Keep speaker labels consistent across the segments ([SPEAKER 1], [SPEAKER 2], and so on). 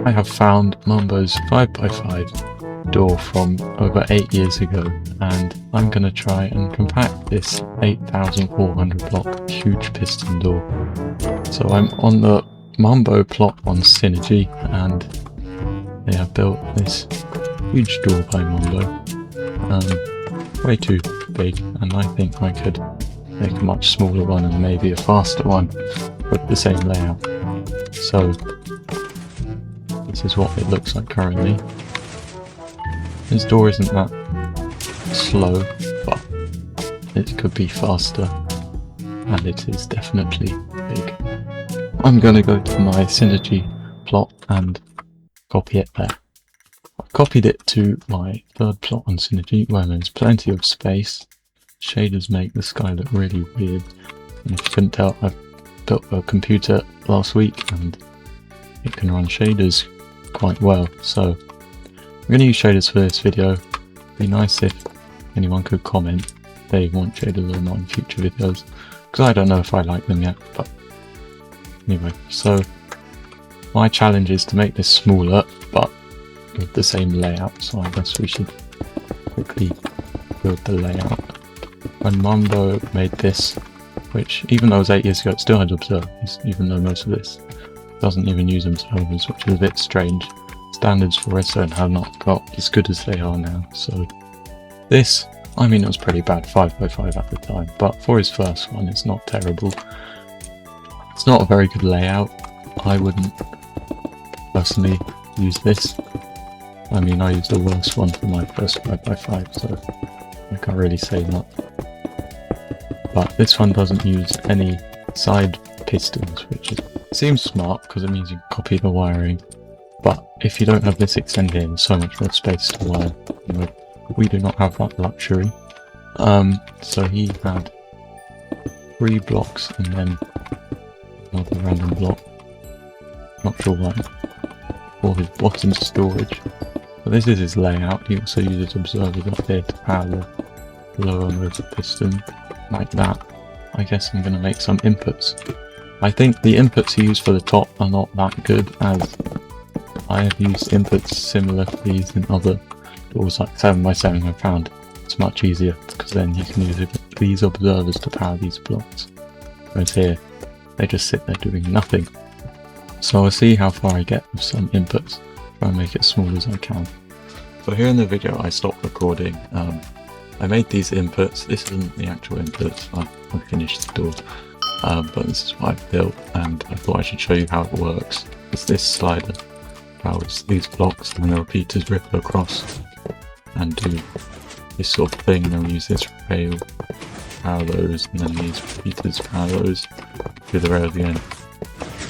[SPEAKER 1] I have found Mumbos 5x5 door from over 8 years ago, and I'm going to try and compact this 8,400 block huge piston door. So I'm on the Mumbo plot on Synergy, and they have built this huge door by Mumbo. Way too big, and I think I could make a much smaller one and maybe a faster one with the same layout. So this is what it looks like currently. This door isn't that slow, but it could be faster, and it is definitely big. I'm going to go to my Synergy plot and copy it there. I've copied it to my third plot on Synergy where there's plenty of space. Shaders make the sky look really weird, and if you couldn't tell, I built a computer last week and it can run shaders quite well, so I'm going to use shaders for this video. It'd be nice if anyone could comment if they want shaders or not in future videos, because I don't know if I like them yet. But anyway, so my challenge is to make this smaller but with the same layout, so I guess we should quickly build the layout. When Mumbo made this, which even though it was 8 years ago, it still had observers, even though most of this doesn't even use observers, which is a bit strange. Standards for redstone have not got as good as they are now, so this, I mean, it was pretty bad, 5x5 at the time, but for his first one it's not terrible. It's not a very good layout. I wouldn't personally use this. I mean, I used the worst one for my first 5x5, so I can't really say that. But this one doesn't use any side pistons, which seems smart because it means you can copy the wiring. But if you don't have this extended in, there's so much more space to wire. You know, we do not have that luxury. So he had 3 blocks and then another random block. Not sure why. For his bottom storage. But this is his layout. He also uses observers up there to power the lower motor piston, like that. I guess I'm going to make some inputs. I think the inputs he used for the top are not that good, as I have used inputs similar to these in other doors like 7x7. I found it's much easier because then you can use these observers to power these blocks. Whereas here, they just sit there doing nothing. So I'll see how far I get with some inputs. Try and make it as small as I can. So here in the video I stopped recording. I made these inputs. This isn't the actual inputs. I finished the door. But this is what I've built, and I thought I should show you how it works. It's this slider powers these blocks, and the repeaters ripple across and do this sort of thing. Then we use this rail to power those, and then these repeaters power those through the rail again.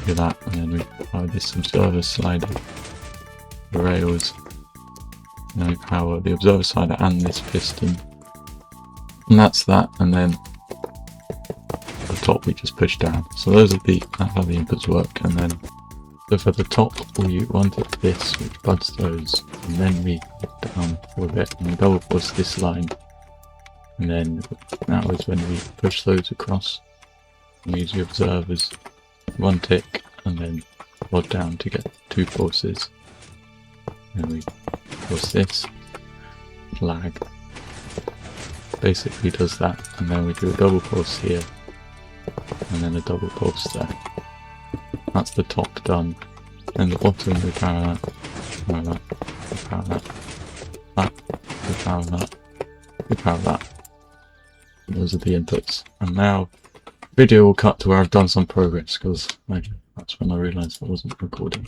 [SPEAKER 1] Do that, and then we power this observer slider, the rails, and then we power the observer slider and this piston, and that's that. And then the top we just push down. So those are that's how the inputs work. And then so for the top we wanted this, which buds those, and then we put down for a bit and we double force this line, and then that was when we push those across. We use the observers, 1 tick, and then plod down to get 2 forces. And we force this, lag, basically does that, and then we do a double pulse here, and then a double pulse there. That's the top done. And the bottom we power that, power that, we power that, we power that, we power that. And those are the inputs. And now video will cut to where I've done some progress, because that's when I realised I wasn't recording.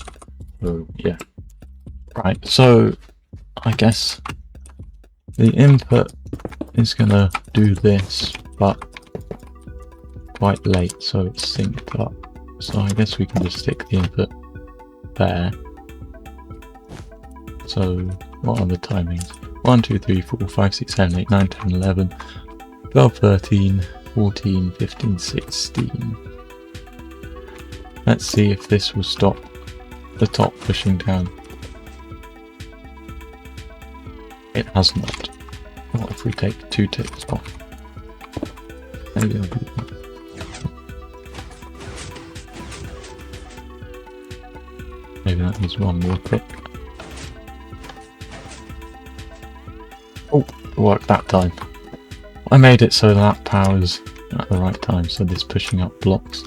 [SPEAKER 1] So yeah. Right, so I guess the input is gonna do this, but quite late, so it's synced up. So I guess we can just stick the input there. So what are the timings? 1, 2, 3, 4, 5, 6, 7, 8, 9, 10, 11, 12, 13, 14, 15, 16. Let's see if this will stop the top pushing down. It has not. What if we take 2 ticks off? Maybe I'll do that. maybe that needs one more tick. Oh, it worked that time. I made it so that powers at the right time, so this pushing up blocks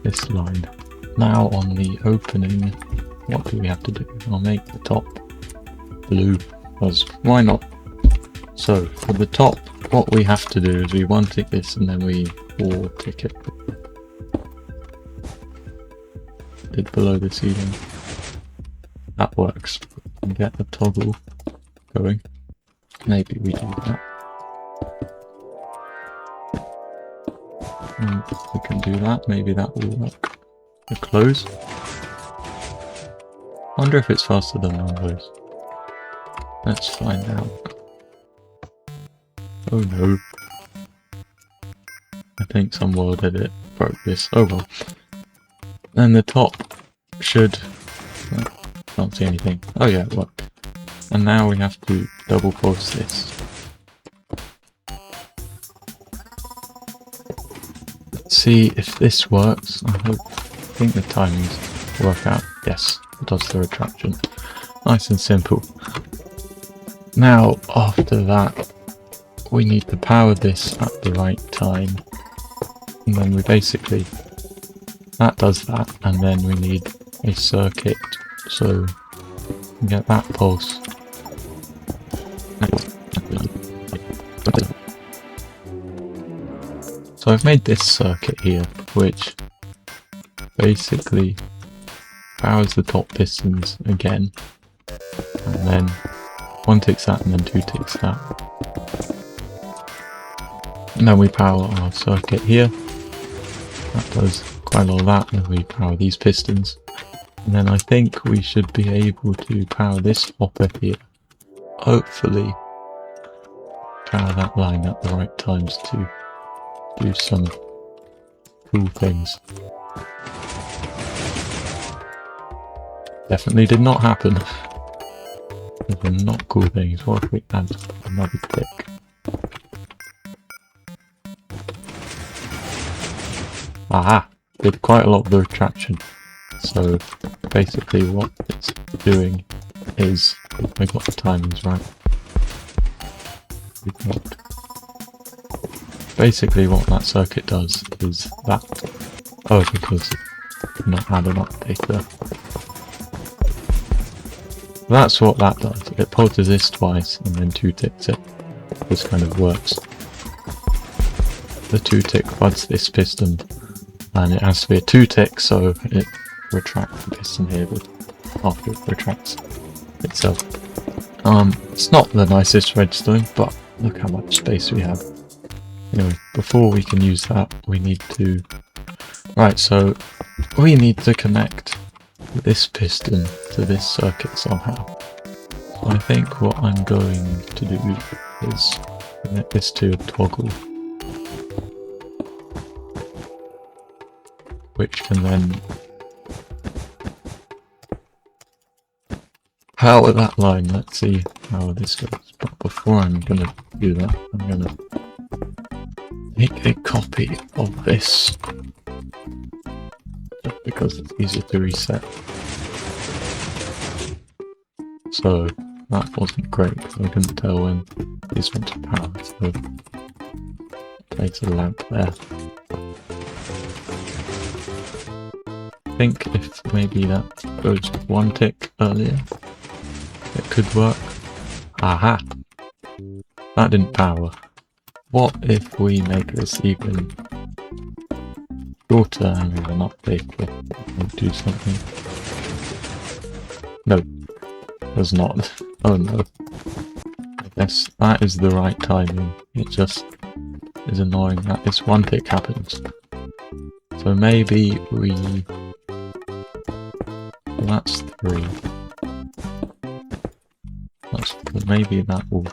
[SPEAKER 1] this line. Now on the opening, what do we have to do? I'll make the top blue, because why not? So for the top, what we have to do is we one tick this and then we four tick it. Did below the ceiling. That works. And get the toggle going. Maybe we do that. And we can do that. Maybe that will work. The close. Wonder if it's faster than Mumbos. Let's find out. Oh no. I think some world edit broke this. Oh well. And the top should... can't see anything. Oh yeah, it worked. And now we have to double pulse this. Let's see if this works. I think the timings work out. Yes, it does the retraction. Nice and simple. Now, after that, we need to power this at the right time. And then we basically... that does that, and then we need a circuit, so we get that pulse. So I've made this circuit here, which basically powers the top pistons again, and then one ticks that and then two ticks that. And then we power our circuit here. That does quite a lot of that, and we power these pistons. And then I think we should be able to power this hopper here. Hopefully power that line at the right times to do some cool things. Definitely did not happen. Those were not cool things. What if we add another tick? Aha! Did quite a lot of the retraction. So basically what it's doing is, we got the timings right. Basically what that circuit does is that. Oh, because I've not had an update there. That's what that does. It pulses this twice and then two ticks it. This kind of works. The two tick buds this piston, and it has to be a two tick, so it retracts the piston here, but after it retracts itself. It's not the nicest redstone, but look how much space we have. Anyway, before we can use that, we need to... Right, so we need to connect this piston to this circuit somehow. So I think what I'm going to do is connect this to a toggle, which can then power that line. Let's see how this goes. But before I'm gonna do that, I'm gonna make a copy of this, just because it's easier to reset. So that wasn't great, so I couldn't tell when this went to power, so place a lamp there. I think if maybe that goes one tick earlier, it could work. Aha! That didn't power. What if we make this even shorter and with an update and do something? No, does not. Oh no. I guess that is the right timing. It just is annoying that this one tick happens. So maybe we... well, that's 3. Maybe that will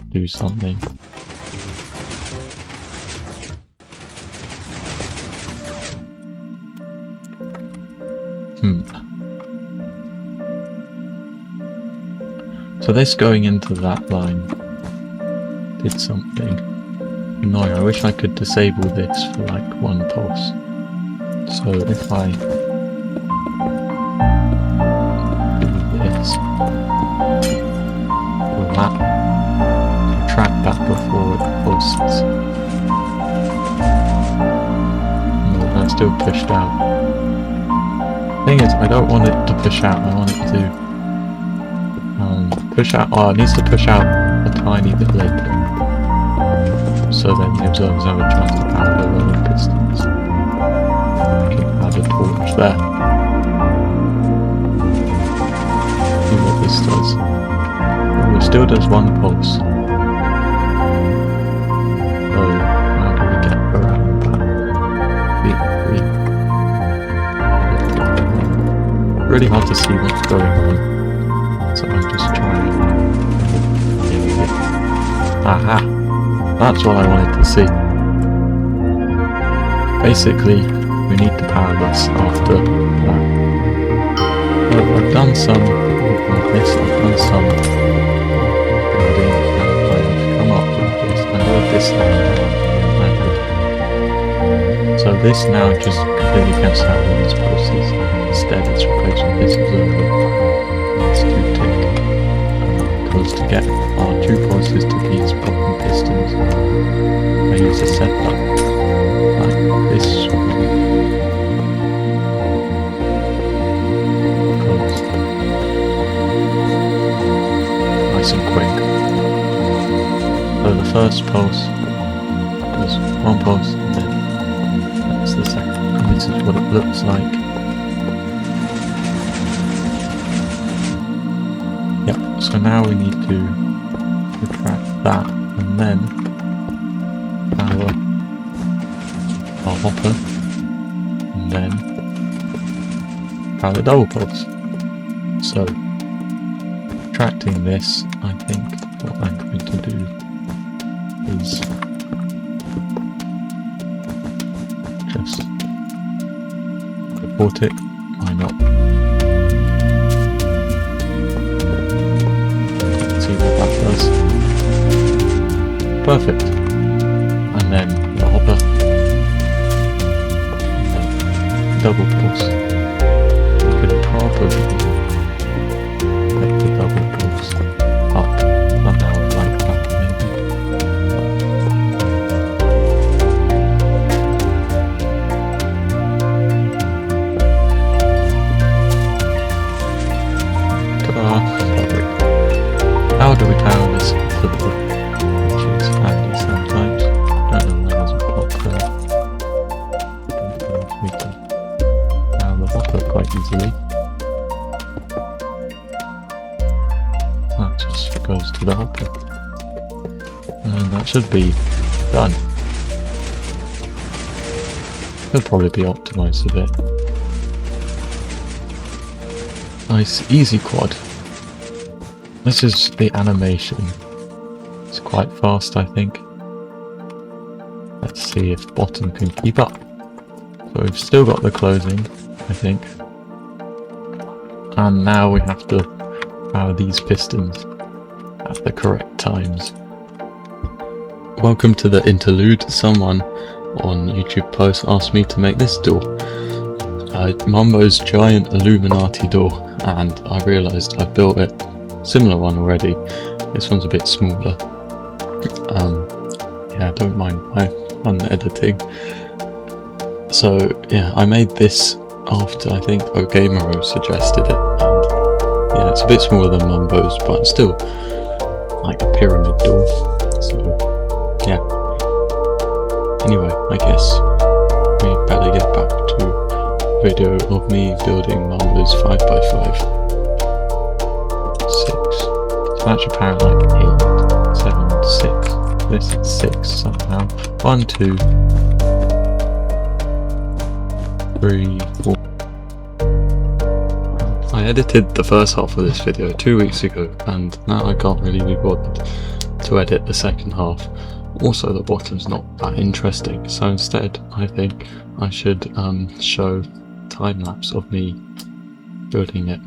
[SPEAKER 1] do something. So this going into that line did something annoying. I wish I could disable this for like one pulse. So if I this. Will that retract that before it posts? No, that's still pushed out. Thing is, I don't want it to push out, I want it to push out. Oh, it needs to push out a tiny bit later. So then the observers have a chance to power the rolling pistons. I can add a torch there. See what this does. Oh, it still does one pulse. Oh, how do we get around that? Really hard to see what's going on. So I'm just trying. Aha! That's what I wanted to see. Basically, we need to power this after that. I've done some of this, I've done some building, and I've come up with this. I wrote this down. So this now just completely cancels out all these pulses. Instead, it's replacing this observer. Let's do tick. Because to get our 2 pulses to these bottom pistons, I use a setup like this one. Because nice and quick. So the first pulse does 1 pulse, and then that's the second. And this is what it looks like. Yep, so now we need to retract that and then power our hopper and then power the double pulse. So retracting this, I think what I'm going to do is just report it. Why not? Perfect. And then the hopper. And then double pulse. We could probably make the double pulse up somehow like that maybe. Ta-da! How do we power this for the sometimes. Don't know why there's a block there. We can power the hopper quite easily. That just goes to the hopper. And that should be done. Could probably be optimised a bit. Nice, easy quad. This is the animation. It's quite fast, I think. Let's see if bottom can keep up. So we've still got the closing, I think. And now we have to power these pistons at the correct times. Welcome to the interlude. Someone on YouTube post asked me to make this door. Mumbos giant Illuminati door, and I realised I built a similar one already. This one's a bit smaller. Yeah, don't mind my fun editing. So yeah, I made this after I think Ogamero suggested it, and yeah, it's a bit smaller than Mumbos, but still like a pyramid door. So yeah. Anyway, I guess we better get back to a video of me building Mumbos 5x5. 6. So that should power like 8, 7, 6. This is 6 somehow. 1, 2, 3, 4. I edited the first half of this video 2 weeks ago, and now I can't really be bothered to edit the second half. Also, the bottom's not that interesting, so instead I think I should show time-lapse of me building it.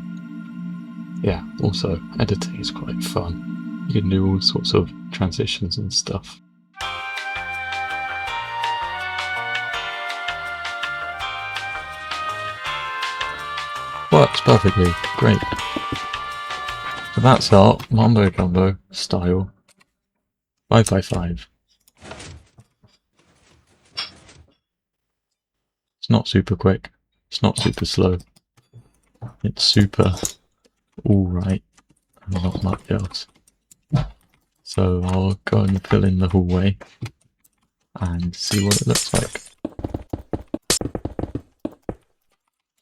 [SPEAKER 1] Yeah, also editing is quite fun. You can do all sorts of transitions and stuff. Works perfectly, great.
[SPEAKER 2] So that's our Mumbo Jumbo style 5x5. It's not super quick, it's not super slow, it's super alright and not much else. So I'll go and fill in the hallway and see what it looks like.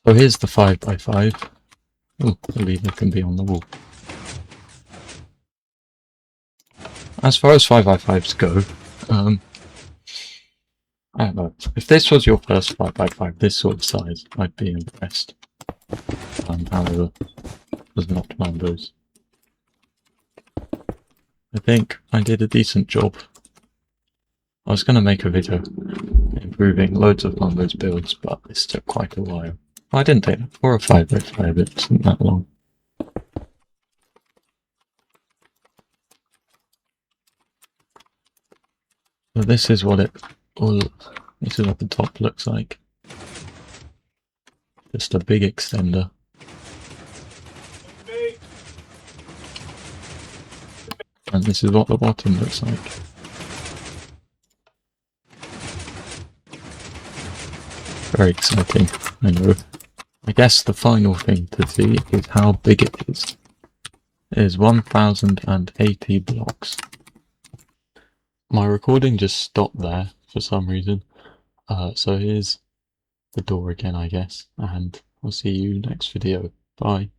[SPEAKER 2] So here's the 5x5. Oh, the lever can be on the wall. As far as 5x5s go, I don't know. If this was your first 5x5 this sort of size, I'd be impressed. However, there's not Mumbos. I think I did a decent job. I was going to make a video improving loads of Mumbos builds, but this took quite a while. Well, I didn't take that. 4 or 5x5, it wasn't that long. So this is what this is what the top looks like. Just a big extender. And this is what the bottom looks like. Very exciting, I know. I guess the final thing to see is how big it is. It is 1080 blocks. My recording just stopped there for some reason. So here's the door again, I guess, and I'll see you next video. Bye.